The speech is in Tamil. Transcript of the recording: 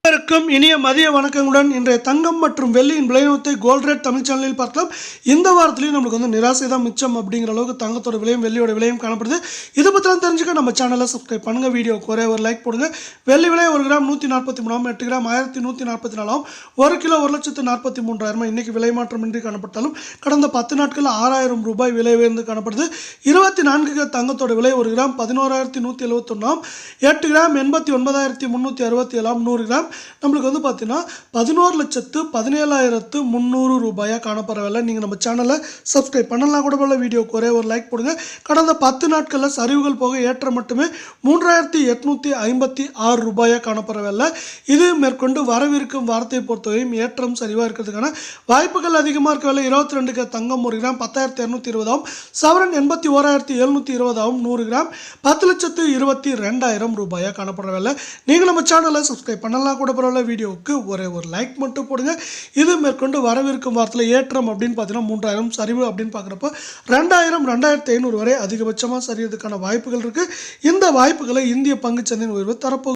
அனைவருக்கும் இனிய மதிய வணக்கங்களுடன் இன்றைய தங்கம் மற்றும் வெள்ளியின் விலைநிறுவனத்தை கோல்ட் ரேட் தமிழ் சேனலில் பார்க்கலாம். இந்த வாரத்திலையும் நம்மளுக்கு நிராசை தான் மிச்சம் அப்படிங்கிற அளவுக்கு தங்கத்தோட விலையும் வெள்ளியோட விலையும் காணப்படுது. இதை பற்றிலாம் தெரிஞ்சுக்க நம்ம சேனலை சப்ஸ்கிரைப் பண்ணுங்க, வீடியோக்கு ஒரே ஒரு லைக் போடுங்க. வெள்ளி விலை 1 கிராம் 143, 8 கிராம் 1144, 1 கிலோ 1,43,000. இன்னைக்கு விலை மாற்றமின்றி காணப்பட்டாலும் கடந்த 10 நாட்களில் 6,000 ரூபாய் விலை உயர்ந்து காணப்படுது. 24 தங்கத்தோட விலை 1 கிராம் 11,171, 8 கிராம் 89,367, 100 கிராம் நம்மளுக்கு பார்த்தீங்கன்னா 11,17,300 ரூபாயாக காணப்படவில்லை. நீங்கள் நம்ம சேனலை சப்ஸ்கிரைப் பண்ணலாம் கூட போல, வீடியோக்கு ஒரே ஒரு லைக் போடுங்க. கடந்த 10 நாட்களில் சரிவுகள் போக ஏற்றம் மட்டுமே 3,856 ரூபாயாக காணப்படவில்லை. இது மேற்கொண்டு வரவிருக்கும் வாரத்தை பொறுத்தவரையும் ஏற்றம் சரிவாக இருக்கிறதுக்கான வாய்ப்புகள் அதிகமாக இருக்கவில்லை. 22 தங்கம் 1 கிராம் 10,220, சவரன் 81,720, 100 கிராம் 10,22,000 ரூபாயாக காணப்படவில்லை. நீங்கள் நம்ம சேனலை சப்ஸ்கிரைப் பண்ணலாம் கூட பரவாயில்ல, வீடியோவுக்கு ஒரே ஒரு லைக் மட்டும் போடுங்க. இது மேற்கொண்டு வரவிருக்கும் வாரத்தில் ஏற்றம் அப்படின்னு பார்த்தீங்கன்னா 3,000, சரிவு அப்படின்னு பார்க்குறப்போ 2,000, 2,500 வரை அதிகபட்சமாக சரியறதுக்கான வாய்ப்புகள் இருக்குது. இந்த வாய்ப்புகளை இந்திய பங்குச்சந்தையின் உயர்வு தரப்போகுது.